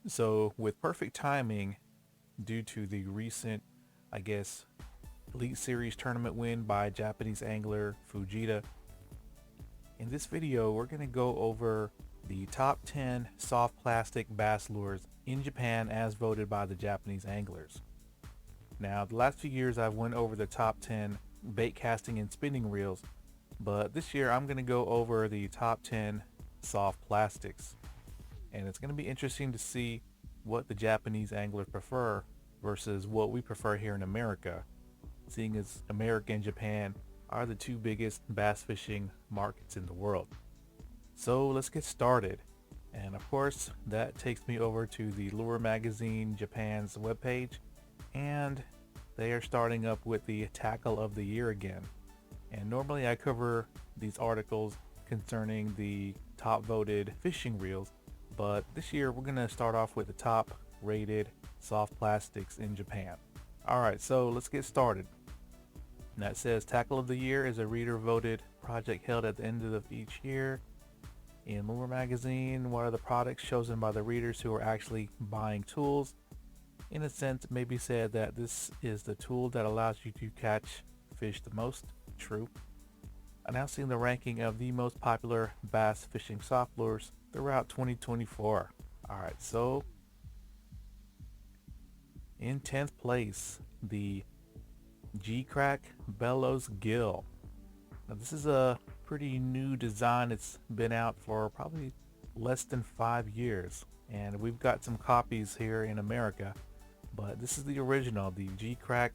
So with perfect timing, due to the recent, I guess, Elite Series tournament win by Japanese angler Fujita, in this video we're going to go over the top 10 soft plastic bass lures in Japan as voted by the Japanese anglers. Now, the last few years I've went over the top 10 bait casting and spinning reels, but this year I'm going to go over the top 10 soft plastics. And it's going to be interesting to see what the Japanese anglers prefer versus what we prefer here in America, seeing as America and Japan are the two biggest bass fishing markets in the world. So let's get started. And of course, that takes me over to the Lure Magazine Japan's webpage, and they are starting up with the tackle of the year again. And normally I cover these articles concerning the top voted fishing reels, but this year we're going to start off with the top rated soft plastics in Japan. Alright, so let's get started. And that says Tackle of the Year is a reader voted project held at the end of each year. In Lure Magazine, what are the products chosen by the readers who are actually buying tools? In a sense, it may be said that this is the tool that allows you to catch fish the most. True. Announcing the ranking of the most popular bass fishing soft lures throughout 2024. Alright, so in 10th place, the G-Crack Bellows Gill. Now this is a pretty new design. It's been out for probably less than 5 years, and we've got some copies here in America, but this is the original, the G-Crack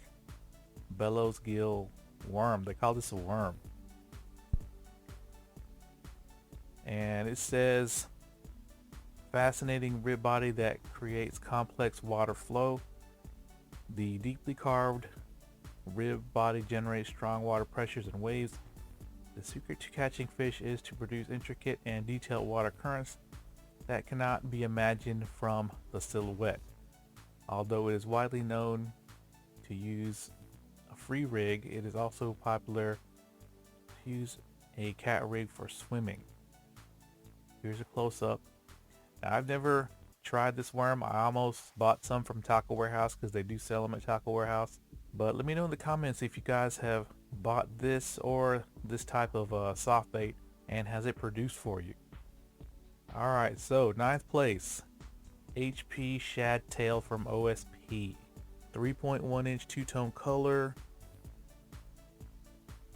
Bellows Gill worm. They call this a worm. And it says fascinating rib body that creates complex water flow. The deeply carved rib body generates strong water pressures and waves. The secret to catching fish is to produce intricate and detailed water currents that cannot be imagined from the silhouette. Although it is widely known to use a free rig, it is also popular to use a cat rig for swimming. Here's a close-up. Now, I've never tried this worm. I almost bought some from Tackle Warehouse because they do sell them at Tackle Warehouse. But let me know in the comments if you guys have bought this or this type of soft bait, and has it produced for you. Alright, so 9th place, HP Shad Tail from OSP. 3.1 inch two-tone color.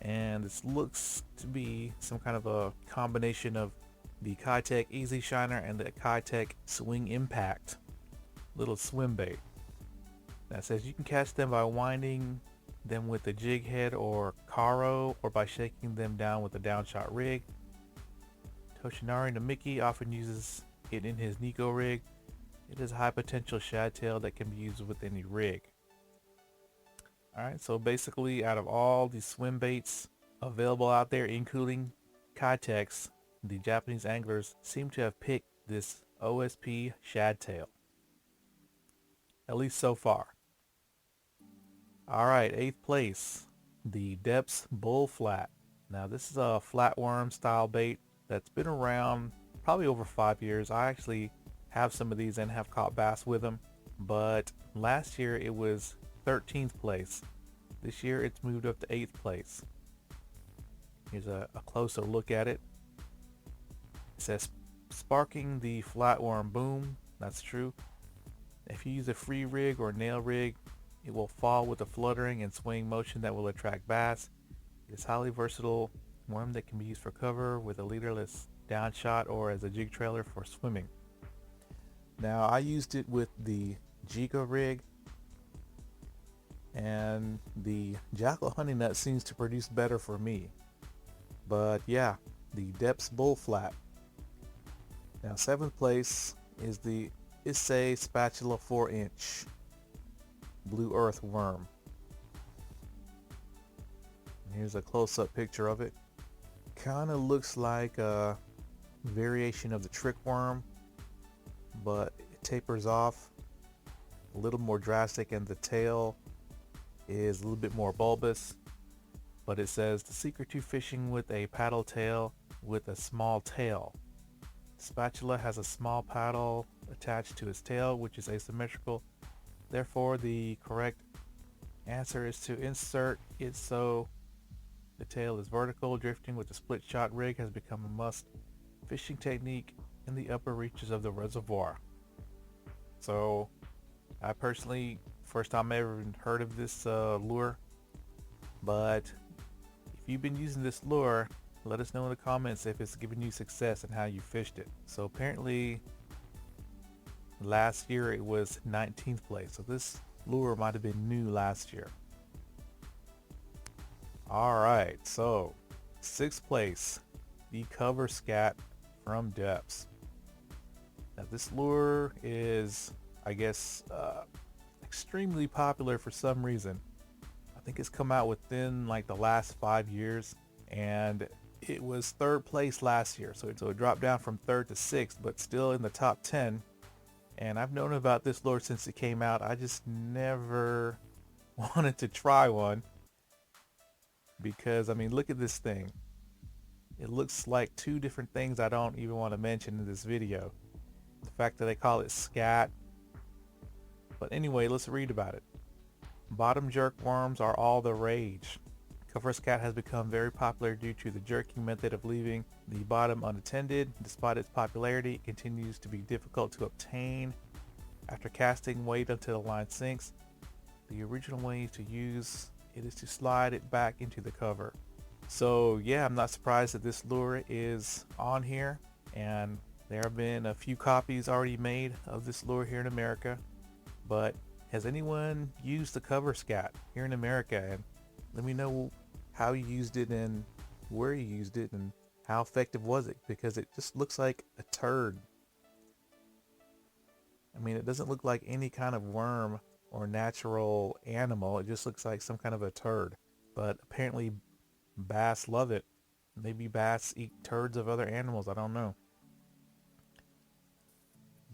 And this looks to be some kind of a combination of the Kitech Easy Shiner and the Kitech Swing Impact little swim bait. That says you can catch them by winding them with a jig head or Caro, or by shaking them down with a downshot rig. Toshinari Namiki often uses it in his Nico rig. It is a high potential shad tail that can be used with any rig. Alright, so basically out of all the swim baits available out there, including Kitech's, the Japanese anglers seem to have picked this OSP shad tail. At least so far. Alright, 8th place, the DEPS Bull Flat. Now this is a flatworm style bait that's been around probably over 5 years. I actually have some of these and have caught bass with them, but last year it was 13th place. This year it's moved up to 8th place. Here's a closer look at it. It says sparking the flatworm boom. That's true. If you use a free rig or nail rig, it will fall with a fluttering and swaying motion that will attract bass. It is highly versatile worm that can be used for cover with a leaderless downshot or as a jig trailer for swimming. Now I used it with the Jiga rig, and the Jackal Honey Nut seems to produce better for me. But yeah, the DEPS Bull Flat. Now 7th place is the Issei Spatula 4-inch Blue Earth Worm. Here's a close-up picture of it. Kind of looks like a variation of the trick worm, but it tapers off a little more drastic, and the tail is a little bit more bulbous. But it says the secret to fishing with a paddle tail with a small tail. Spatula has a small paddle attached to its tail, which is asymmetrical. Therefore, the correct answer is to insert it so the tail is vertical. Drifting with the split shot rig has become a must fishing technique in the upper reaches of the reservoir. So I personally, first time I ever heard of this lure, but if you've been using this lure, let us know in the comments if it's giving you success and how you fished it. So apparently last year it was 19th place, so this lure might have been new last year. Alright, so 6th place, the cover scat from DEPS. Now this lure is, I guess, extremely popular for some reason. I think it's come out within like the last 5 years, and it was 3rd place last year, so it dropped down from 3rd to 6th, but still in the top 10. And I've known about this lure since it came out. I just never wanted to try one because, I mean, look at this thing. It looks like 2 different things I don't even want to mention in this video. The fact that they call it scat. But anyway, let's read about it. Bottom jerk worms are all the rage. Cover scat has become very popular due to the jerking method of leaving the bottom unattended. Despite its popularity, it continues to be difficult to obtain. After casting, wait until the line sinks. The original way to use it is to slide it back into the cover. So yeah, I'm not surprised that this lure is on here, and there have been a few copies already made of this lure here in America. But has anyone used the cover scat here in America? And let me know how you used it and where you used it and how effective was it, because it just looks like a turd. I mean, it doesn't look like any kind of worm or natural animal. It just looks like some kind of a turd. But apparently bass love it. Maybe bass eat turds of other animals, I don't know.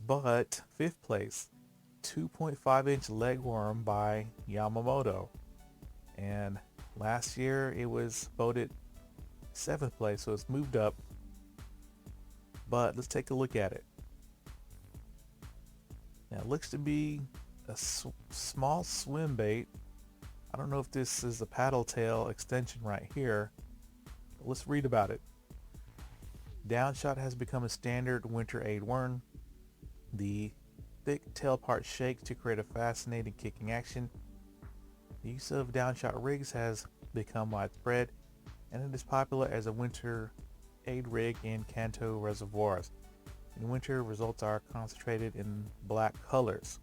But 5th place, 2.5-inch legworm by Yamamoto. And last year it was voted 7th place, so it's moved up. But let's take a look at it. Now it looks to be a small swim bait. I don't know if this is a paddle tail extension right here. But let's read about it. Downshot has become a standard winter aid worm. The thick tail part shakes to create a fascinating kicking action. The use of downshot rigs has become widespread, and it is popular as a winter aid rig in Kanto reservoirs. In winter, results are concentrated in black colors.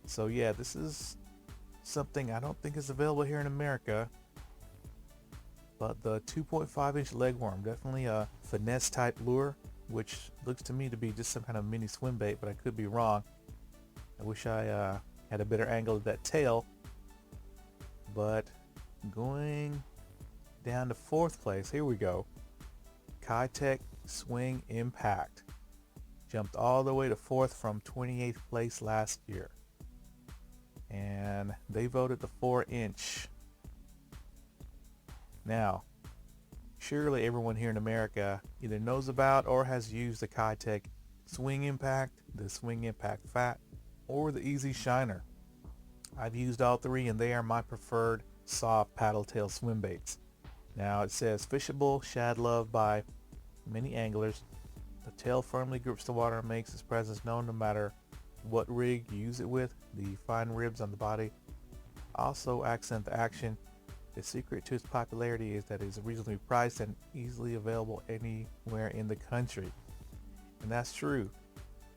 So yeah, this is something I don't think is available here in America. But the 2.5-inch legworm, definitely a finesse type lure, which looks to me to be just some kind of mini swim bait, but I could be wrong. I wish I had a better angle of that tail. But going down to 4th place, here we go. KAETECH Swing Impact jumped all the way to 4th from 28th place last year, and they voted the 4-inch. Now surely everyone here in America either knows about or has used the KAETECH Swing Impact, the Swing Impact Fat, or the Easy Shiner. I've used all 3, and they are my preferred soft paddle tail swim baits. Now it says fishable, shad loved by many anglers. The tail firmly grips the water and makes its presence known no matter what rig you use it with. The fine ribs on the body also accent the action. The secret to its popularity is that it is reasonably priced and easily available anywhere in the country. And that's true.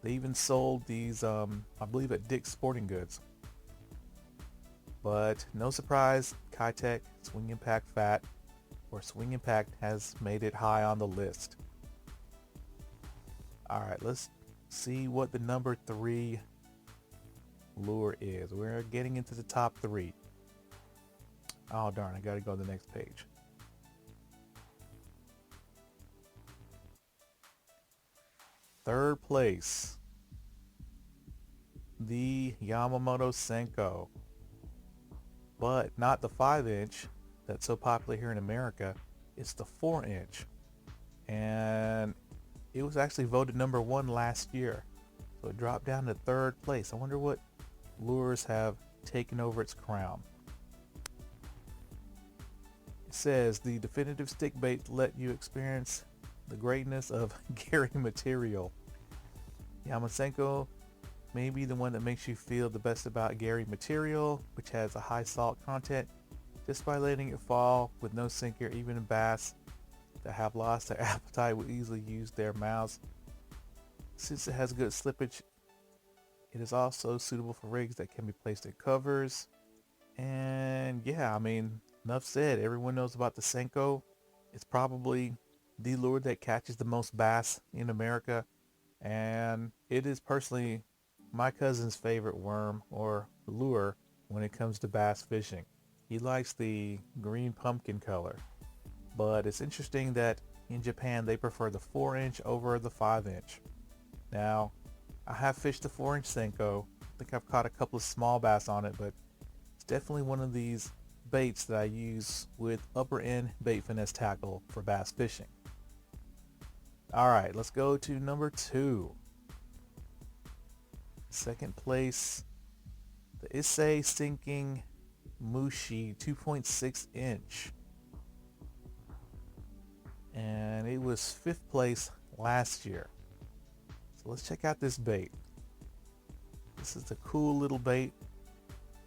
They even sold these, I believe, at Dick's Sporting Goods. But no surprise, KAETECH Swing Impact Fat or Swing Impact has made it high on the list. Alright, let's see what the number 3 lure is. We're getting into the top 3. Oh darn, I gotta go to the next page. Third place, the Yamamoto Senko. But not the 5-inch that's so popular here in America. It's the 4-inch. And it was actually voted #1 last year. So it dropped down to 3rd place. I wonder what lures have taken over its crown. It says the definitive stick bait to let you experience the greatness of Gary material. Yamasenko may be the one that makes you feel the best about Gary material, which has a high salt content. Just by letting it fall with no sinker, even bass that have lost their appetite will easily use their mouths. Since it has good slippage, it is also suitable for rigs that can be placed in covers. And yeah, I mean, enough said. Everyone knows about the Senko. It's probably the lure that catches the most bass in America, and it is personally my cousin's favorite worm or lure when it comes to bass fishing. He likes the green pumpkin color, but it's interesting that in Japan they prefer the 4-inch over the 5-inch. Now, I have fished the 4-inch Senko. I think I've caught a couple of small bass on it, but it's definitely one of these baits that I use with upper end bait finesse tackle for bass fishing. Alright, let's go to number 2. Second place, the Issei Sinking Mushi 2.6 inch. And it was 5th place last year. So let's check out this bait. This is a cool little bait.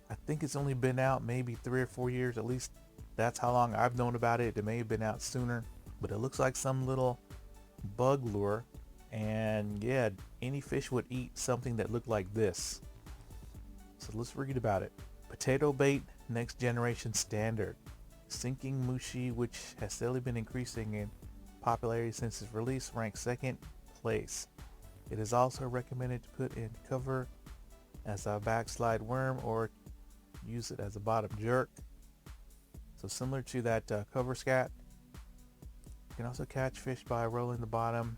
I think it's only been out maybe 3 or 4 years, at least that's how long I've known about it. It may have been out sooner, but it looks like some little bug lure. And yeah, any fish would eat something that looked like this. So let's read about it. Potato bait, next generation standard. Sinking Mushi, which has steadily been increasing in popularity since its release, ranks 2nd place. It is also recommended to put in cover as a backslide worm or use it as a bottom jerk. So similar to that cover scat. You can also catch fish by rolling the bottom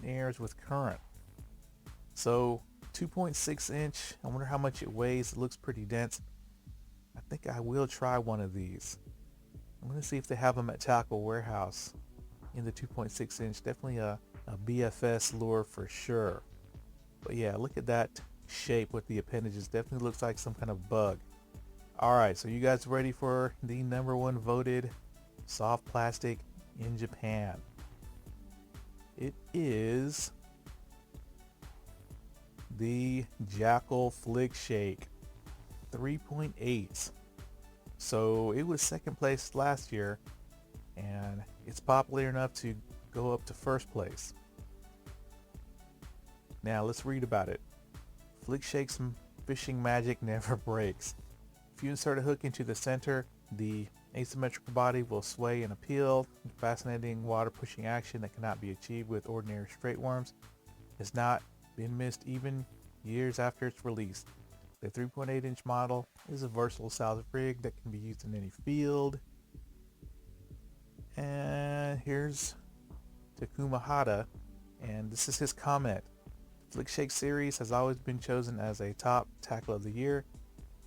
in airs with current. So 2.6 inch, I wonder how much it weighs. It looks pretty dense. I think I will try one of these. I'm going to see if they have them at Tackle Warehouse in the 2.6 inch. Definitely a BFS lure for sure. But yeah, look at that shape with the appendages. Definitely looks like some kind of bug. Alright, so you guys ready for the #1 voted soft plastic in Japan? It is the JACKALL Flick Shake 3.8. So it was 2nd place last year, and it's popular enough to go up to 1st place. Now let's read about it. Flick Shake's fishing magic never breaks. If you insert a hook into the center, the asymmetrical body will sway and appeal. Fascinating water pushing action that cannot be achieved with ordinary straight worms has not been missed even years after its release. The 3.8 inch model is a versatile salvage rig that can be used in any field. And here's Takuma Hata, and this is his comment. The Flick Shake series has always been chosen as a top tackle of the year,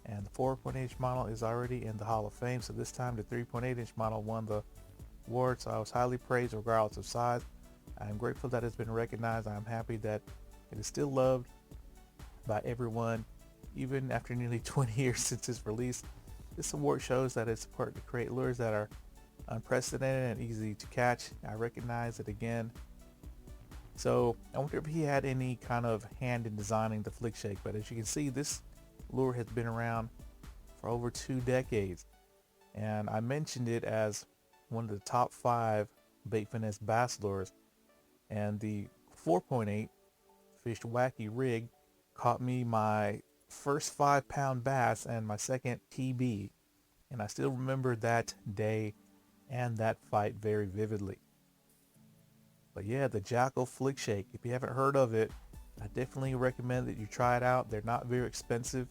and the 4.8 inch model is already in the Hall of Fame, so this time the 3.8 inch model won the award, so I was highly praised regardless of size. I am grateful that it's been recognized. I am happy that it is still loved by everyone, even after nearly 20 years since its release. This award shows that it's important to create lures that are unprecedented and easy to catch. I recognize it again. So I wonder if he had any kind of hand in designing the Flick Shake, but as you can see, this lure has been around for over 2 decades, and I mentioned it as one of the top 5 bait finesse bass lures, and the 4.8 fished wacky rig caught me my first 5-pound bass and my 2nd TB, and I still remember that day and that fight very vividly. But yeah, the JACKALL Flick Shake, if you haven't heard of it, I definitely recommend that you try it out. They're not very expensive.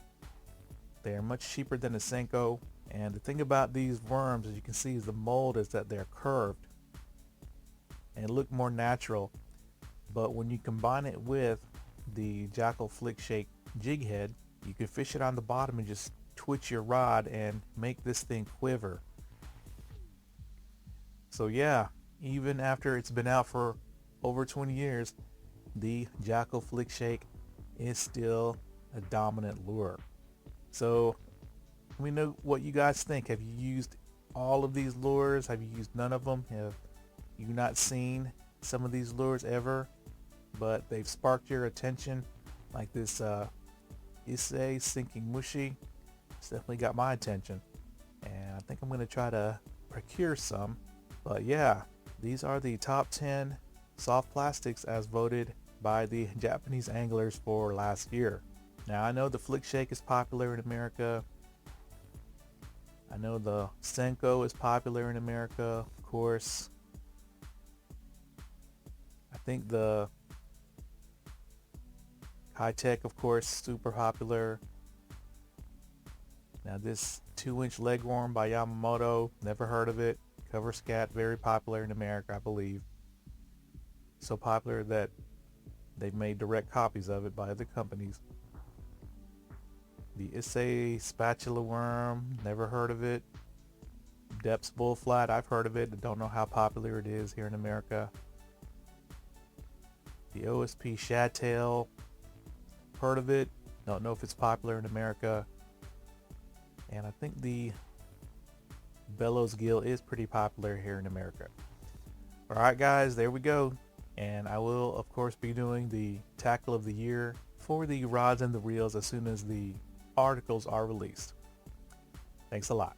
They are much cheaper than the Senko. And the thing about these worms, as you can see, is the mold is that they're curved and look more natural. But when you combine it with the JACKALL Flick Shake jig head, you can fish it on the bottom and just twitch your rod and make this thing quiver. So yeah, even after it's been out for over 20 years, the JACKALL Flick Shake is still a dominant lure. So let me know what you guys think. Have you used all of these lures? Have you used none of them? Have you not seen some of these lures ever, but they've sparked your attention, like this Issei Sinking Mushi? It's definitely got my attention, and I think I'm going to try to procure some. But yeah, these are the top 10 soft plastics as voted by the Japanese anglers for last year. Now I know the Flick Shake is popular in America. I know the Senko is popular in America, of course. I think the High-Tech, of course, super popular. Now this 2-inch legworm by Yamamoto, never heard of it. Cover Scat, very popular in America, I believe. So popular that they've made direct copies of it by other companies. The Issei Spatula Worm, never heard of it. DEPS Bull Flat, I've heard of it, but don't know how popular it is here in America. The OSP Shad Tail, heard of it, don't know if it's popular in America. And I think the Bellows Gill is pretty popular here in America. Alright guys, there we go. And I will of course be doing the tackle of the year for the rods and the reels as soon as the articles are released. Thanks a lot.